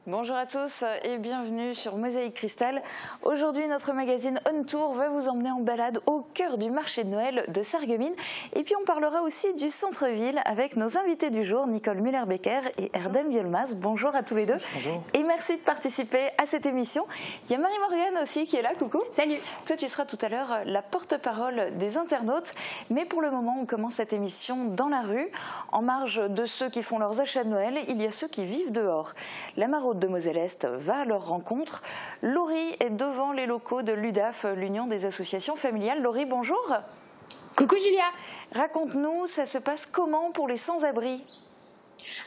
Bonjour à tous et bienvenue sur Mosaïque Cristal. Aujourd'hui, notre magazine On Tour va vous emmener en balade au cœur du marché de Noël de Sarreguemines. Et puis on parlera aussi du centre-ville avec nos invités du jour, Nicole Müller-Becker et Erdem Yilmaz. Bonjour à tous les deux. Bonjour. Et merci de participer à cette émission. Il y a Marie-Morgane aussi qui est là, coucou. Salut. Toi, tu seras tout à l'heure la porte-parole des internautes. Mais pour le moment, on commence cette émission dans la rue. En marge de ceux qui font leurs achats de Noël, il y a ceux qui vivent dehors. La maraude de Moselle-Est va à leur rencontre. Laurie est devant les locaux de l'UDAF, l'Union des associations familiales. Laurie, bonjour. Coucou Julia. Raconte-nous, ça se passe comment pour les sans-abri ?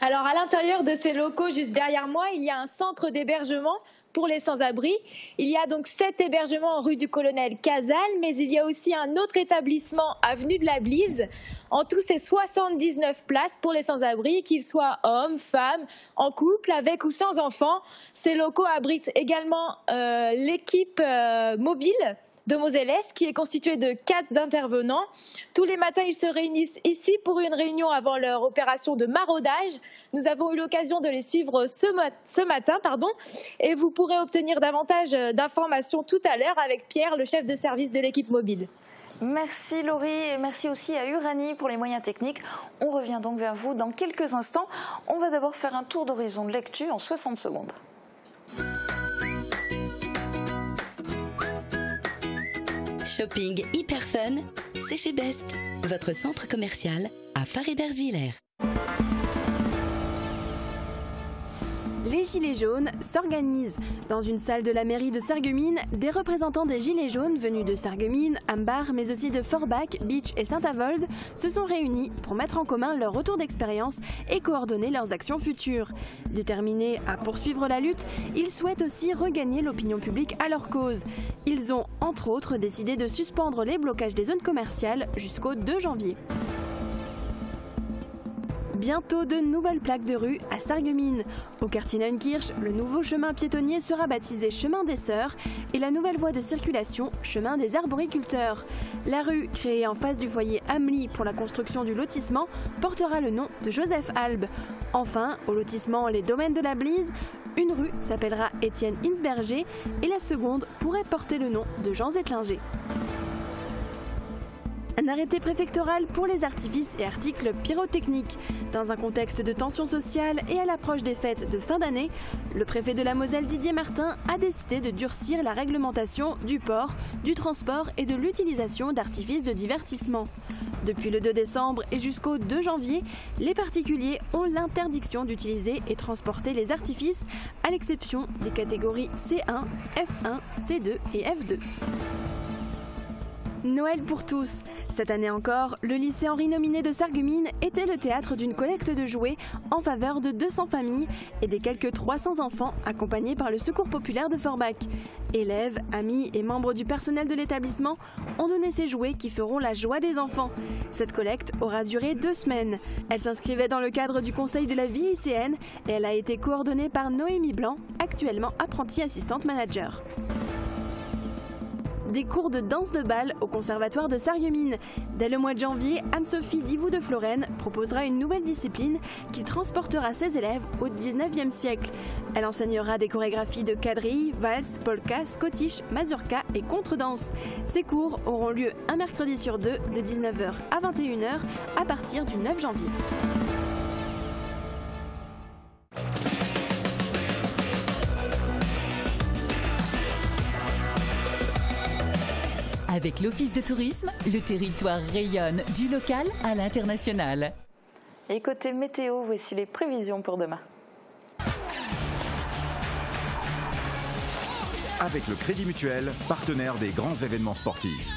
Alors à l'intérieur de ces locaux, juste derrière moi, il y a un centre d'hébergement pour les sans-abri. Il y a donc 7 hébergements rue du Colonel Casal, mais il y a aussi un autre établissement avenue de la Blise. En tout, c'est 79 places pour les sans-abri, qu'ils soient hommes, femmes, en couple, avec ou sans enfants. Ces locaux abritent également l'équipe mobile de Moselle-Est, qui est constituée de 4 intervenants. Tous les matins, ils se réunissent ici pour une réunion avant leur opération de maraudage. Nous avons eu l'occasion de les suivre ce matin, et vous pourrez obtenir davantage d'informations tout à l'heure avec Pierre, le chef de service de l'équipe mobile. Merci Laurie et merci aussi à Uranie pour les moyens techniques. On revient donc vers vous dans quelques instants. On va d'abord faire un tour d'horizon de l'actu en 60 secondes. Shopping hyper fun, c'est chez Best, votre centre commercial à Faré-d'Ersviller. Les Gilets jaunes s'organisent. Dans une salle de la mairie de Sarreguemines, des représentants des Gilets jaunes venus de Sarreguemines, Ambar, mais aussi de Forbach, Beach et Saint-Avold se sont réunis pour mettre en commun leur retour d'expérience et coordonner leurs actions futures. Déterminés à poursuivre la lutte, ils souhaitent aussi regagner l'opinion publique à leur cause. Ils ont, entre autres, décidé de suspendre les blocages des zones commerciales jusqu'au 2 janvier. Bientôt de nouvelles plaques de rue à Sarreguemines. Au quartier Neunkirch, le nouveau chemin piétonnier sera baptisé Chemin des Sœurs et la nouvelle voie de circulation Chemin des Arboriculteurs. La rue, créée en face du foyer Amelie pour la construction du lotissement, portera le nom de Joseph Albe. Enfin, au lotissement Les Domaines de la Blise, une rue s'appellera Étienne Hinsberger et la seconde pourrait porter le nom de Jean Zettlinger. Un arrêté préfectoral pour les artifices et articles pyrotechniques. Dans un contexte de tension sociale et à l'approche des fêtes de fin d'année, le préfet de la Moselle, Didier Martin, a décidé de durcir la réglementation du port, du transport et de l'utilisation d'artifices de divertissement. Depuis le 2 décembre et jusqu'au 2 janvier, les particuliers ont l'interdiction d'utiliser et transporter les artifices, à l'exception des catégories C1, F1, C2 et F2. Noël pour tous. Cette année encore, le lycée Henri Nominet de Sarreguemines était le théâtre d'une collecte de jouets en faveur de 200 familles et des quelques 300 enfants accompagnés par le Secours populaire de Forbach. Élèves, amis et membres du personnel de l'établissement ont donné ces jouets qui feront la joie des enfants. Cette collecte aura duré 2 semaines. Elle s'inscrivait dans le cadre du conseil de la vie lycéenne et elle a été coordonnée par Noémie Blanc, actuellement apprentie assistante manager. Des cours de danse de bal au conservatoire de Sarreguemines. Dès le mois de janvier, Anne-Sophie Divou de Florenne proposera une nouvelle discipline qui transportera ses élèves au 19e siècle. Elle enseignera des chorégraphies de quadrille, valse, polka, scottish, mazurka et contredanse. Ces cours auront lieu un mercredi sur 2 de 19h à 21h à partir du 9 janvier. Avec l'Office de tourisme, le territoire rayonne du local à l'international. Et côté météo, voici les prévisions pour demain. Avec le Crédit Mutuel, partenaire des grands événements sportifs.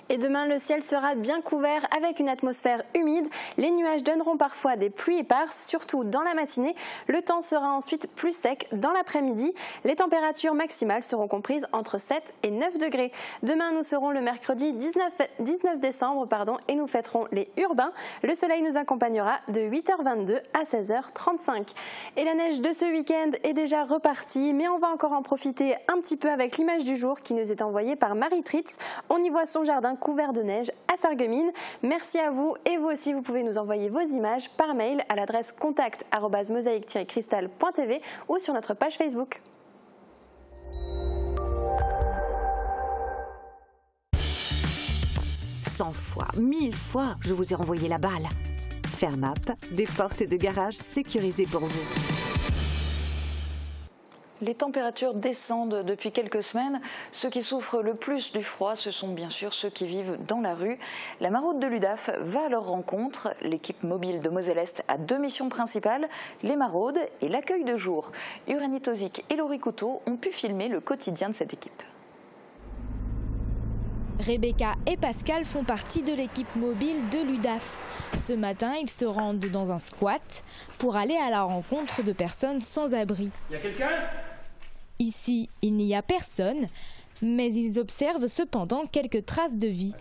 Et demain, le ciel sera bien couvert avec une atmosphère humide. Les nuages donneront parfois des pluies éparses, surtout dans la matinée. Le temps sera ensuite plus sec dans l'après-midi. Les températures maximales seront comprises entre 7 et 9 degrés. Demain, nous serons le mercredi 19 décembre et nous fêterons les urbains. Le soleil nous accompagnera de 8h22 à 16h35. Et la neige de ce week-end est déjà repartie, mais on va encore en profiter un petit peu avec l'image du jour qui nous est envoyée par Marie Tritz. On y voit son jardin couvert de neige à Sarreguemines. Merci à vous et vous aussi, vous pouvez nous envoyer vos images par mail à l'adresse contact@mosaic-cristal.tv ou sur notre page Facebook. Cent fois, 1000 fois, je vous ai renvoyé la balle. Fermap, des portes de garage sécurisées pour vous. Les températures descendent depuis quelques semaines. Ceux qui souffrent le plus du froid, ce sont bien sûr ceux qui vivent dans la rue. La maraude de l'UDAF va à leur rencontre. L'équipe mobile de Moselle-Est a 2 missions principales, les maraudes et l'accueil de jour. Uranie Tozic et Laurie Couteau ont pu filmer le quotidien de cette équipe. Rebecca et Pascal font partie de l'équipe mobile de l'UDAF. Ce matin, ils se rendent dans un squat pour aller à la rencontre de personnes sans abri. Il y a quelqu'un ? Ici, il n'y a personne, mais ils observent cependant quelques traces de vie.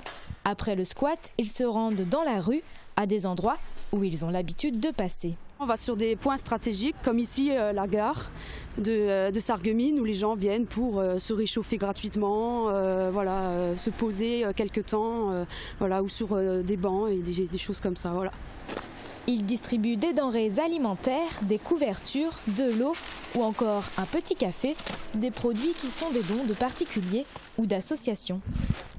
Après le squat, ils se rendent dans la rue, à des endroits où ils ont l'habitude de passer. On va sur des points stratégiques, comme ici la gare de Sarreguemines, où les gens viennent pour se réchauffer gratuitement, se poser quelque temps, ou sur des bancs et des choses comme ça. Voilà. Ils distribuent des denrées alimentaires, des couvertures, de l'eau ou encore un petit café, des produits qui sont des dons de particuliers ou d'associations.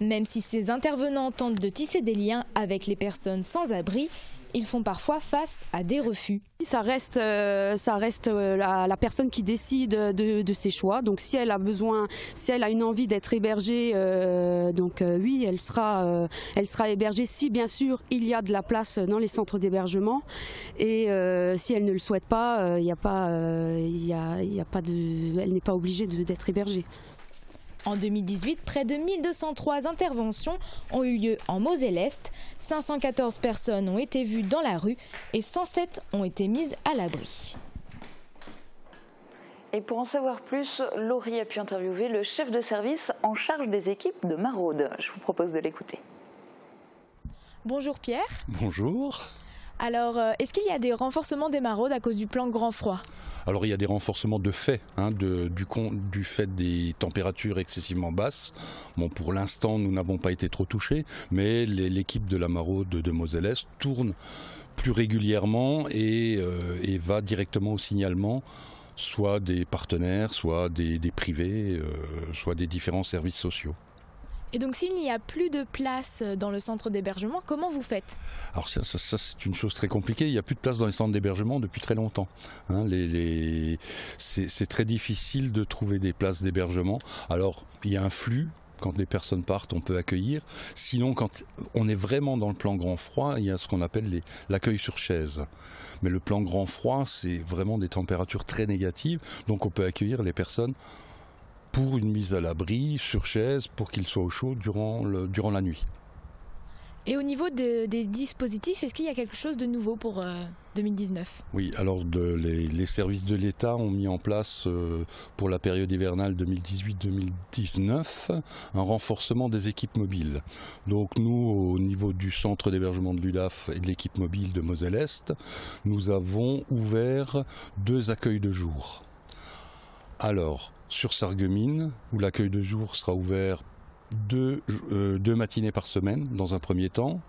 Même si ces intervenants tentent de tisser des liens avec les personnes sans abri, ils font parfois face à des refus. Ça reste la personne qui décide de ses choix. Donc si elle a besoin, si elle a une envie d'être hébergée, oui, elle sera hébergée si bien sûr il y a de la place dans les centres d'hébergement. Et si elle ne le souhaite pas, elle n'est pas obligée d'être hébergée. En 2018, près de 1203 interventions ont eu lieu en Moselle-Est. 514 personnes ont été vues dans la rue et 107 ont été mises à l'abri. Et pour en savoir plus, Laurie a pu interviewer le chef de service en charge des équipes de maraude. Je vous propose de l'écouter. Bonjour Pierre. Bonjour. Alors, est-ce qu'il y a des renforcements des maraudes à cause du plan grand froid ? Alors il y a des renforcements de fait, du fait des températures excessivement basses. Bon, pour l'instant, nous n'avons pas été trop touchés, mais l'équipe de la maraude de Moselle-Est tourne plus régulièrement et va directement au signalement, soit des partenaires, soit des privés, soit des différents services sociaux. Et donc s'il n'y a plus de place dans le centre d'hébergement, comment vous faites ? Alors ça c'est une chose très compliquée, il n'y a plus de place dans les centres d'hébergement depuis très longtemps. C'est très difficile de trouver des places d'hébergement. Alors il y a un flux, quand les personnes partent on peut accueillir. Sinon quand on est vraiment dans le plan grand froid, il y a ce qu'on appelle l'accueil sur chaise. Mais le plan grand froid c'est vraiment des températures très négatives, donc on peut accueillir les personnes pour une mise à l'abri, sur chaise, pour qu'ils soient au chaud durant la nuit. Et au niveau des dispositifs, est-ce qu'il y a quelque chose de nouveau pour 2019 ? Oui, alors les services de l'État ont mis en place pour la période hivernale 2018-2019 un renforcement des équipes mobiles. Donc nous, au niveau du centre d'hébergement de l'UDAF et de l'équipe mobile de Moselle-Est, nous avons ouvert 2 accueils de jour. Alors, sur Sarreguemines, où l'accueil de jour sera ouvert 2 matinées par semaine, dans un premier temps.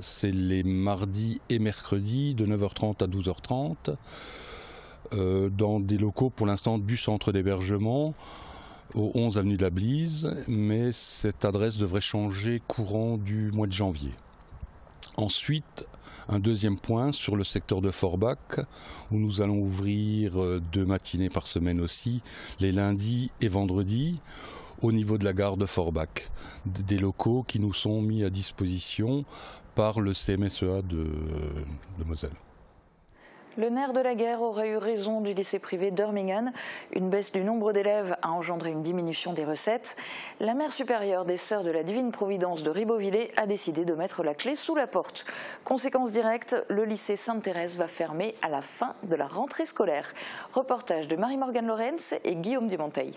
C'est les mardis et mercredis, de 9h30 à 12h30, dans des locaux, pour l'instant, du centre d'hébergement, au 11 avenue de la Blise, mais cette adresse devrait changer courant du mois de janvier. Ensuite, un deuxième point sur le secteur de Forbach, où nous allons ouvrir 2 matinées par semaine aussi, les lundis et vendredis, au niveau de la gare de Forbach. Des locaux qui nous sont mis à disposition par le CMSEA de Moselle. Le nerf de la guerre aurait eu raison du lycée privé d'Hurmingham. Une baisse du nombre d'élèves a engendré une diminution des recettes. La mère supérieure des Sœurs de la Divine Providence de Ribeauvillé a décidé de mettre la clé sous la porte. Conséquence directe, le lycée Sainte-Thérèse va fermer à la fin de la rentrée scolaire. Reportage de Marie-Morgane Lorenz et Guillaume Dumonteil.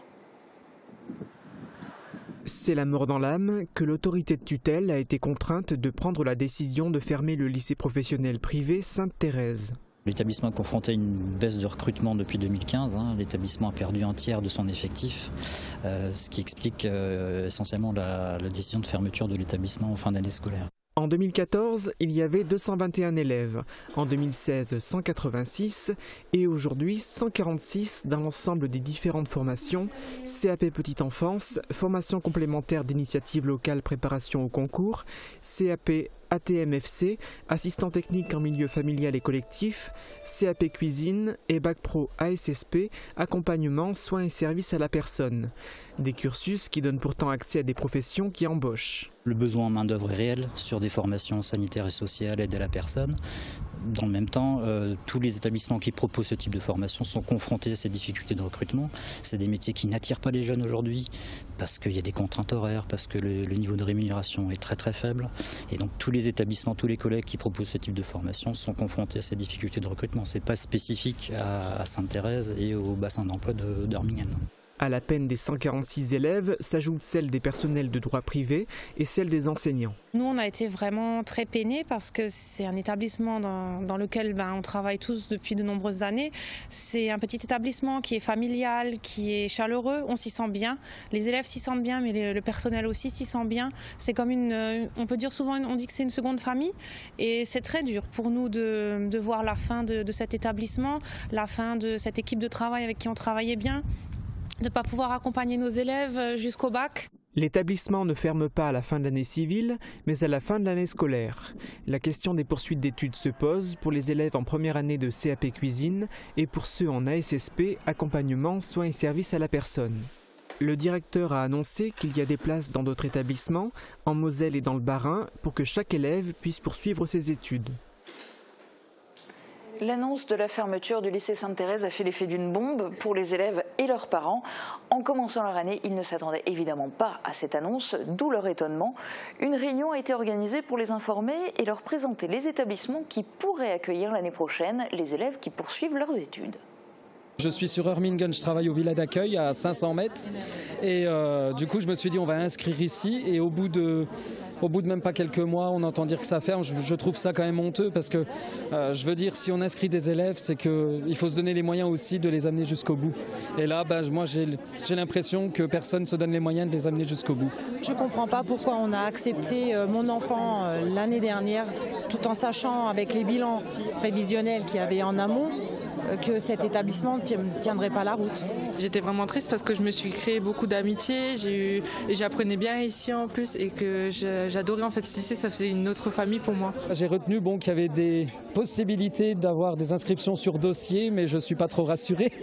C'est la mort dans l'âme que l'autorité de tutelle a été contrainte de prendre la décision de fermer le lycée professionnel privé Sainte-Thérèse. L'établissement est confronté à une baisse de recrutement depuis 2015. L'établissement a perdu un tiers de son effectif, ce qui explique essentiellement la décision de fermeture de l'établissement en fin d'année scolaire. En 2014, il y avait 221 élèves, en 2016 186 et aujourd'hui 146 dans l'ensemble des différentes formations, CAP Petite Enfance, formation complémentaire d'initiative locale préparation au concours, CAP ATMFC, assistant technique en milieu familial et collectif, CAP cuisine et Bac Pro ASSP, accompagnement, soins et services à la personne. Des cursus qui donnent pourtant accès à des professions qui embauchent. Le besoin en main-d'œuvre est réel sur des formations sanitaires et sociales, aide à la personne. Dans le même temps, tous les établissements qui proposent ce type de formation sont confrontés à ces difficultés de recrutement. C'est des métiers qui n'attirent pas les jeunes aujourd'hui parce qu'il y a des contraintes horaires, parce que le niveau de rémunération est très très faible. Et donc tous les établissements, tous les collègues qui proposent ce type de formation sont confrontés à ces difficultés de recrutement. Ce n'est pas spécifique à Sainte-Thérèse et au bassin d'emploi d'Armingen. À la peine des 146 élèves s'ajoute celle des personnels de droit privé et celle des enseignants. Nous, on a été vraiment très peinés parce que c'est un établissement dans lequel on travaille tous depuis de nombreuses années. C'est un petit établissement qui est familial, qui est chaleureux, on s'y sent bien. Les élèves s'y sentent bien, mais le personnel aussi s'y sent bien. C'est comme on peut dire souvent, on dit que c'est une seconde famille. Et c'est très dur pour nous de voir la fin de cet établissement, la fin de cette équipe de travail avec qui on travaillait bien, de ne pas pouvoir accompagner nos élèves jusqu'au bac. L'établissement ne ferme pas à la fin de l'année civile, mais à la fin de l'année scolaire. La question des poursuites d'études se pose pour les élèves en première année de CAP cuisine et pour ceux en ASSP, accompagnement, soins et services à la personne. Le directeur a annoncé qu'il y a des places dans d'autres établissements, en Moselle et dans le Bas-Rhin, pour que chaque élève puisse poursuivre ses études. L'annonce de la fermeture du lycée Sainte-Thérèse a fait l'effet d'une bombe pour les élèves et leurs parents. En commençant leur année, ils ne s'attendaient évidemment pas à cette annonce, d'où leur étonnement. Une réunion a été organisée pour les informer et leur présenter les établissements qui pourraient accueillir l'année prochaine les élèves qui poursuivent leurs études. Je suis sur Armingen, je travaille au villa d'accueil à 500 mètres et du coup je me suis dit on va inscrire ici et au bout de même pas quelques mois on entend dire que ça ferme. Je trouve ça quand même honteux parce que je veux dire si on inscrit des élèves c'est qu'il faut se donner les moyens aussi de les amener jusqu'au bout. Et là moi j'ai l'impression que personne ne se donne les moyens de les amener jusqu'au bout. Je ne comprends pas pourquoi on a accepté mon enfant l'année dernière tout en sachant avec les bilans prévisionnels qu'il y avait en amont que cet établissement ne tiendrait pas la route. J'étais vraiment triste parce que je me suis créé beaucoup d'amitié, j'apprenais bien ici en plus et que j'adorais en fait ce lycée, ça faisait une autre famille pour moi. J'ai retenu qu'il y avait des possibilités d'avoir des inscriptions sur dossier, mais je ne suis pas trop rassuré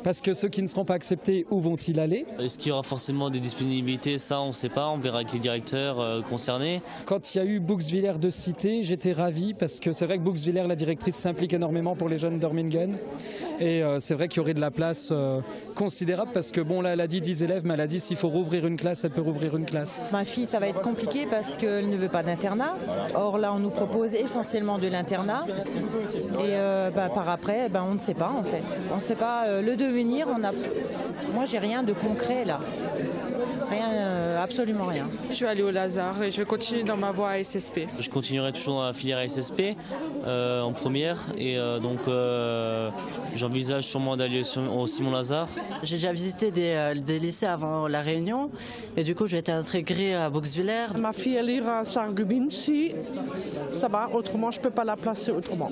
parce que ceux qui ne seront pas acceptés, où vont-ils aller? Est-ce qu'il y aura forcément des disponibilités? Ça on ne sait pas, on verra avec les directeurs concernés. Quand il y a eu Bouxwiller de Cité, j'étais ravi parce que c'est vrai que Bouxwiller, la directrice, s'implique énormément pour les jeunes d'Armingen. Et c'est vrai qu'il y aurait de la place considérable parce que là elle a dit 10 élèves mais elle a dit s'il faut rouvrir une classe elle peut rouvrir une classe. Ma fille ça va être compliqué parce qu'elle ne veut pas d'internat. Or là on nous propose essentiellement de l'internat et par après on ne sait pas en fait. On ne sait pas le devenir. Moi j'ai rien de concret là. Rien, absolument rien. Je vais aller au Lazare et je vais continuer dans ma voie ASSP. Je continuerai toujours dans la filière ASSP en première et donc j'envisage sûrement d'aller au Simon-Lazare. J'ai déjà visité des lycées avant la Réunion et du coup j'ai été intégrée à Bouxwiller. Ma fille elle ira à Sarreguemines si ça va, autrement je ne peux pas la placer autrement.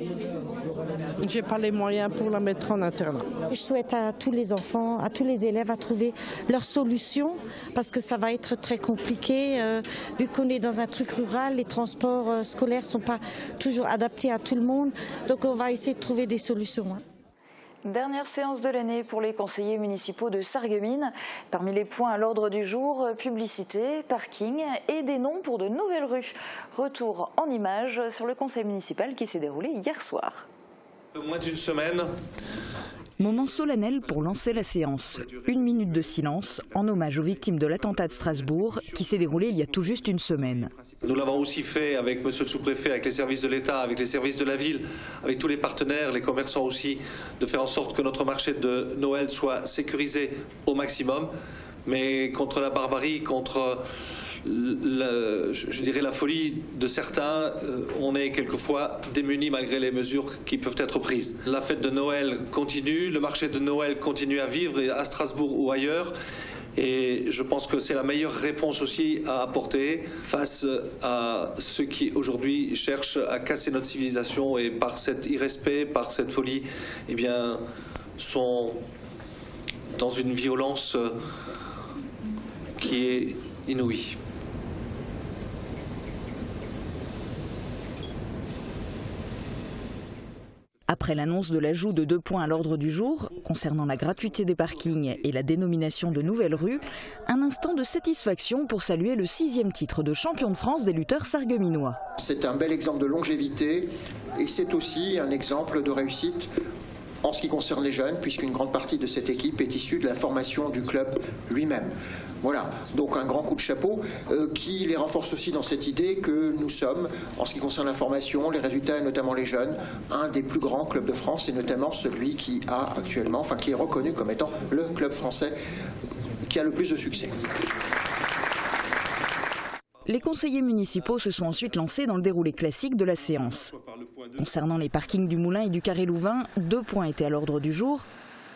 J'ai pas les moyens pour la mettre en internat. Je souhaite à tous les enfants, à tous les élèves à trouver leur solution parce que ça va être très compliqué. Vu qu'on est dans un truc rural, les transports scolaires ne sont pas toujours adaptés à tout le monde. Donc on va essayer de trouver des solutions. Dernière séance de l'année pour les conseillers municipaux de Sarreguemines. Parmi les points à l'ordre du jour, publicité, parking et des noms pour de nouvelles rues. Retour en images sur le conseil municipal qui s'est déroulé hier soir. Moins d'une semaine. Moment solennel pour lancer la séance. 1 minute de silence en hommage aux victimes de l'attentat de Strasbourg qui s'est déroulé il y a tout juste une semaine. Nous l'avons aussi fait avec monsieur le sous-préfet, avec les services de l'État, avec les services de la ville, avec tous les partenaires, les commerçants aussi, de faire en sorte que notre marché de Noël soit sécurisé au maximum. Mais contre la barbarie, contre je dirais la folie de certains. On est quelquefois démunis malgré les mesures qui peuvent être prises. La fête de Noël continue, le marché de Noël continue à vivre à Strasbourg ou ailleurs. Et je pense que c'est la meilleure réponse aussi à apporter face à ceux qui aujourd'hui cherchent à casser notre civilisation et par cet irrespect, par cette folie, eh bien, sont dans une violence qui est inouïe. Après l'annonce de l'ajout de 2 points à l'ordre du jour, concernant la gratuité des parkings et la dénomination de nouvelles rues, un instant de satisfaction pour saluer le 6e titre de champion de France des lutteurs sarregueminois. C'est un bel exemple de longévité et c'est aussi un exemple de réussite en ce qui concerne les jeunes, puisqu'une grande partie de cette équipe est issue de la formation du club lui-même. Voilà, donc un grand coup de chapeau qui les renforce aussi dans cette idée que nous sommes, en ce qui concerne la formation, les résultats et notamment les jeunes, un des plus grands clubs de France et notamment celui qui a actuellement, enfin qui est reconnu comme étant le club français qui a le plus de succès. Les conseillers municipaux se sont ensuite lancés dans le déroulé classique de la séance. Concernant les parkings du Moulin et du Carré Louvain, 2 points étaient à l'ordre du jour.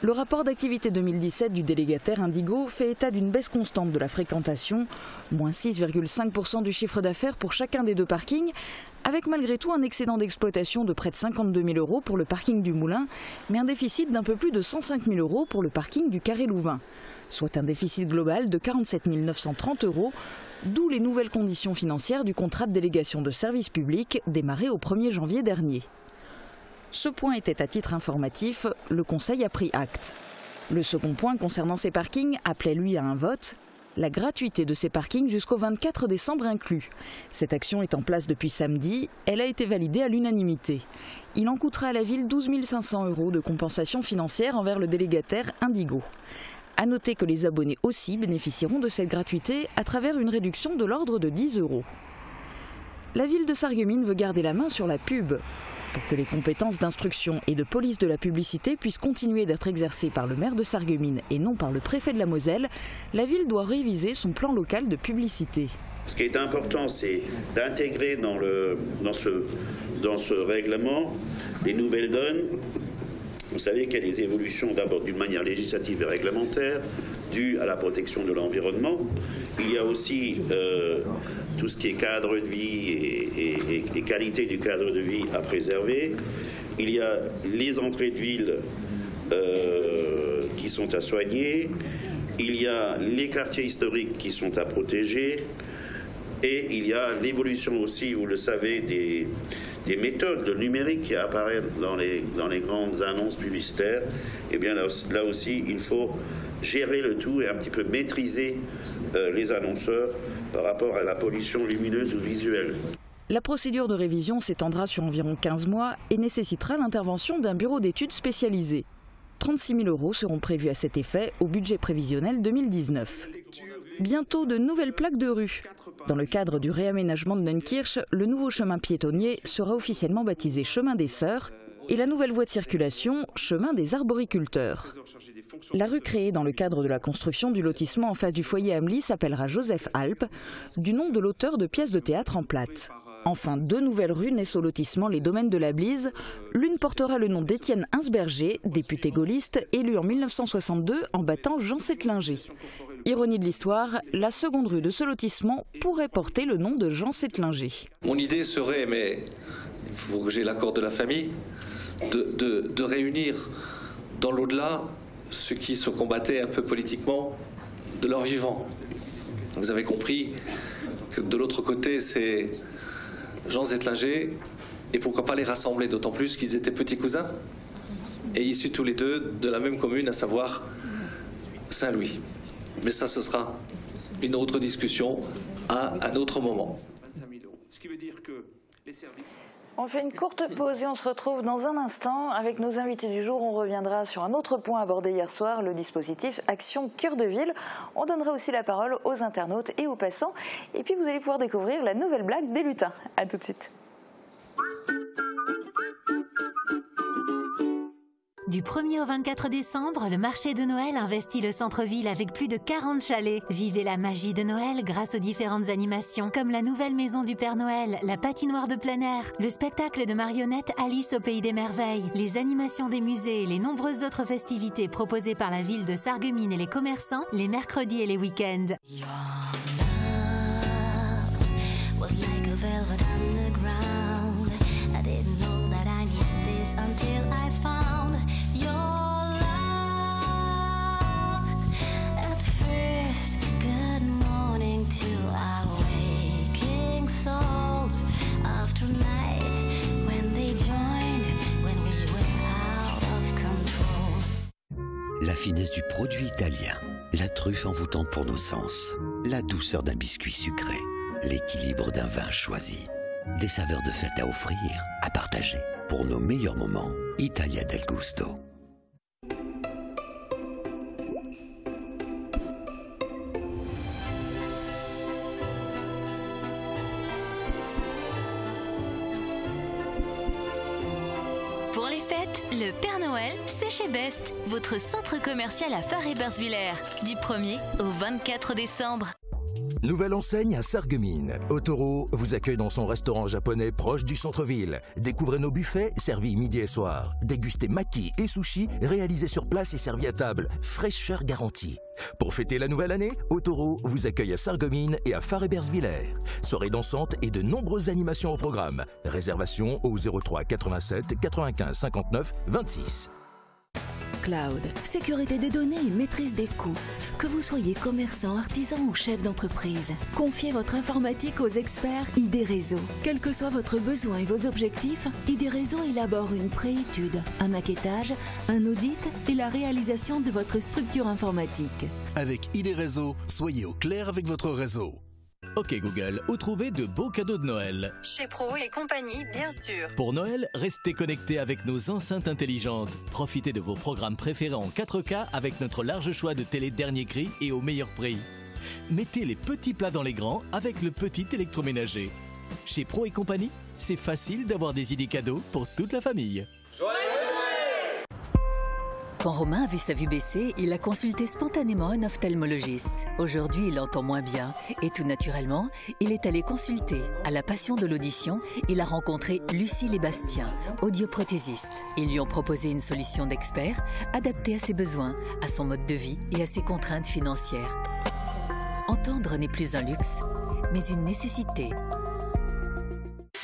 Le rapport d'activité 2017 du délégataire Indigo fait état d'une baisse constante de la fréquentation, moins 6,5% du chiffre d'affaires pour chacun des 2 parkings, avec malgré tout un excédent d'exploitation de près de 52 000 € pour le parking du Moulin, mais un déficit d'un peu plus de 105 000 € pour le parking du Carré Louvain, soit un déficit global de 47 930 €, d'où les nouvelles conditions financières du contrat de délégation de service public démarré au 1er janvier dernier. Ce point était à titre informatif, le Conseil a pris acte. Le second point concernant ces parkings appelait lui à un vote, la gratuité de ces parkings jusqu'au 24 décembre inclus. Cette action est en place depuis samedi, elle a été validée à l'unanimité. Il en coûtera à la ville 12 500 € de compensation financière envers le délégataire Indigo. A noter que les abonnés aussi bénéficieront de cette gratuité à travers une réduction de l'ordre de 10 €. La ville de Sarreguemines veut garder la main sur la pub. Pour que les compétences d'instruction et de police de la publicité puissent continuer d'être exercées par le maire de Sarreguemines et non par le préfet de la Moselle, la ville doit réviser son plan local de publicité. Ce qui est important, c'est d'intégrer dans ce règlement les nouvelles donnes. Vous savez qu'il y a des évolutions d'abord d'une manière législative et réglementaire, dues à la protection de l'environnement. Il y a aussi tout ce qui est cadre de vie et qualité du cadre de vie à préserver. Il y a les entrées de ville qui sont à soigner. Il y a les quartiers historiques qui sont à protéger. Et il y a l'évolution aussi, vous le savez, des méthodes de numérique qui apparaissent dans les grandes annonces publicitaires. Et bien là aussi, il faut gérer le tout et un petit peu maîtriser les annonceurs par rapport à la pollution lumineuse ou visuelle. La procédure de révision s'étendra sur environ 15 mois et nécessitera l'intervention d'un bureau d'études spécialisé. 36 000 € seront prévus à cet effet au budget prévisionnel 2019. Bientôt de nouvelles plaques de rue. Dans le cadre du réaménagement de Neunkirch, le nouveau chemin piétonnier sera officiellement baptisé Chemin des Sœurs et la nouvelle voie de circulation, Chemin des Arboriculteurs. La rue créée dans le cadre de la construction du lotissement en face du foyer Amelie s'appellera Joseph Alp, du nom de l'auteur de pièces de théâtre en plate. Enfin, 2 nouvelles rues naissent au lotissement Les Domaines de la Blise. L'une portera le nom d'Étienne Hinsberger, député gaulliste, élu en 1962 en battant Jean Settlinger. Ironie de l'histoire, la seconde rue de ce lotissement pourrait porter le nom de Jean Settlinger. Mon idée serait, mais il faut que j'ai l'accord de la famille, de réunir dans l'au-delà ceux qui se combattaient un peu politiquement de leur vivant. Vous avez compris que de l'autre côté, c'est Jean Settlinger, et pourquoi pas les rassembler, d'autant plus qu'ils étaient petits cousins et issus tous les deux de la même commune, à savoir Saint-Louis. Mais ça, ce sera une autre discussion à un autre moment. On fait une courte pause et on se retrouve dans un instant avec nos invités du jour. On reviendra sur un autre point abordé hier soir, le dispositif Action Cœur de Ville. On donnera aussi la parole aux internautes et aux passants. Et puis vous allez pouvoir découvrir la nouvelle blague des lutins. A tout de suite. Du 1er au 24 décembre, le marché de Noël investit le centre-ville avec plus de 40 chalets. Vivez la magie de Noël grâce aux différentes animations, comme la nouvelle maison du Père Noël, la patinoire de plein air, le spectacle de marionnettes Alice au Pays des Merveilles, les animations des musées et les nombreuses autres festivités proposées par la ville de Sarreguemines et les commerçants les mercredis et les week-ends. La finesse du produit italien, la truffe envoûtante pour nos sens, la douceur d'un biscuit sucré, l'équilibre d'un vin choisi. Des saveurs de fête à offrir, à partager. Pour nos meilleurs moments, Italia del Gusto. Pour les fêtes, le Père Noël, c'est chez Best, votre centre commercial à Phare-Hébersviller, du 1er au 24 décembre. Nouvelle enseigne à Sarreguemines. Otoro vous accueille dans son restaurant japonais proche du centre-ville. Découvrez nos buffets servis midi et soir. Dégustez maki et sushi réalisés sur place et servis à table. Fraîcheur garantie. Pour fêter la nouvelle année, Otoro vous accueille à Sarreguemines et à Phare-Hébersviller. Soirées dansantes et de nombreuses animations au programme. Réservation au 03 87 95 59 26. Cloud, sécurité des données et maîtrise des coûts. Que vous soyez commerçant, artisan ou chef d'entreprise, confiez votre informatique aux experts ID Réseau. Quel que soit votre besoin et vos objectifs, ID Réseau élabore une préétude, un maquettage, un audit et la réalisation de votre structure informatique. Avec ID Réseau, soyez au clair avec votre réseau. Ok Google, où trouver de beaux cadeaux de Noël? Chez Pro et compagnie, bien sûr. Pour Noël, restez connectés avec nos enceintes intelligentes. Profitez de vos programmes préférés en 4K avec notre large choix de télé dernier cri et au meilleur prix. Mettez les petits plats dans les grands avec le petit électroménager. Chez Pro et compagnie, c'est facile d'avoir des idées cadeaux pour toute la famille. Quand Romain a vu sa vue baisser, il a consulté spontanément un ophtalmologiste. Aujourd'hui, il entend moins bien et tout naturellement, il est allé consulter. À la passion de l'audition, il a rencontré Lucille et Bastien, audioprothésistes. Ils lui ont proposé une solution d'expert adaptée à ses besoins, à son mode de vie et à ses contraintes financières. Entendre n'est plus un luxe, mais une nécessité.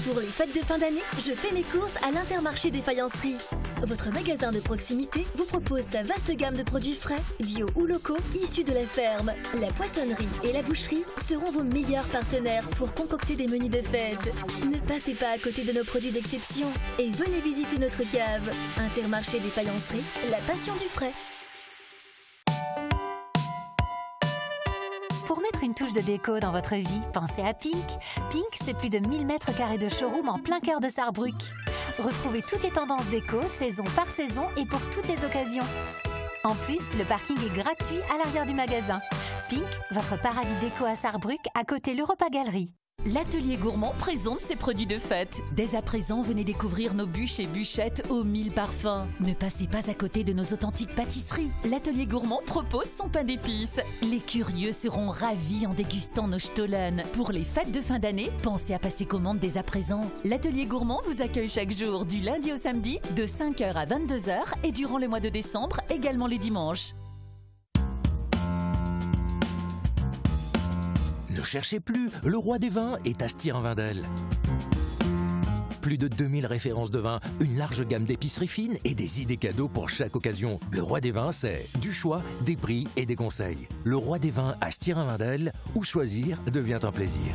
Pour les fêtes de fin d'année, je fais mes courses à l'Intermarché des Faïenceries. Votre magasin de proximité vous propose sa vaste gamme de produits frais, bio ou locaux, issus de la ferme. La poissonnerie et la boucherie seront vos meilleurs partenaires pour concocter des menus de fête. Ne passez pas à côté de nos produits d'exception et venez visiter notre cave. Intermarché des Faïenceries, la passion du frais. Pour mettre une touche de déco dans votre vie, pensez à Pink. Pink, c'est plus de 1000 mètres carrés de showroom en plein cœur de Sarrebruck. Retrouvez toutes les tendances déco, saison par saison et pour toutes les occasions. En plus, le parking est gratuit à l'arrière du magasin. Pink, votre paradis déco à Sarrebruck, à côté l'Europa Galerie. L'Atelier Gourmand présente ses produits de fête. Dès à présent, venez découvrir nos bûches et bûchettes aux 1000 parfums. Ne passez pas à côté de nos authentiques pâtisseries. L'Atelier Gourmand propose son pain d'épices. Les curieux seront ravis en dégustant nos Stollen. Pour les fêtes de fin d'année, pensez à passer commande dès à présent. L'Atelier Gourmand vous accueille chaque jour du lundi au samedi de 5h à 22h et durant le mois de décembre, également les dimanches. Ne cherchez plus, le roi des vins est à Stirin-Wendel. Plus de 2000 références de vin, une large gamme d'épiceries fines et des idées cadeaux pour chaque occasion. Le roi des vins, c'est du choix, des prix et des conseils. Le roi des vins à Stirin-Wendel, où choisir devient un plaisir.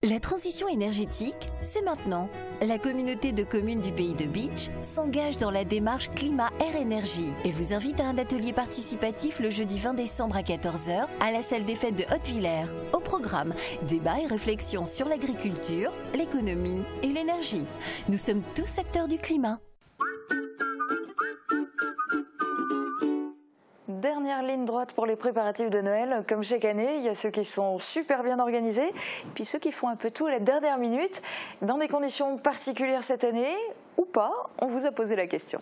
La transition énergétique, c'est maintenant. La communauté de communes du pays de Beach s'engage dans la démarche Climat Air Énergie et vous invite à un atelier participatif le jeudi 20 décembre à 14h à la salle des fêtes de Haute-Villers. Au programme, débat et réflexion sur l'agriculture, l'économie et l'énergie. Nous sommes tous acteurs du climat. Dernière première ligne droite pour les préparatifs de Noël. Comme chaque année, il y a ceux qui sont super bien organisés, puis ceux qui font un peu tout à la dernière minute. Dans des conditions particulières cette année, ou pas, on vous a posé la question.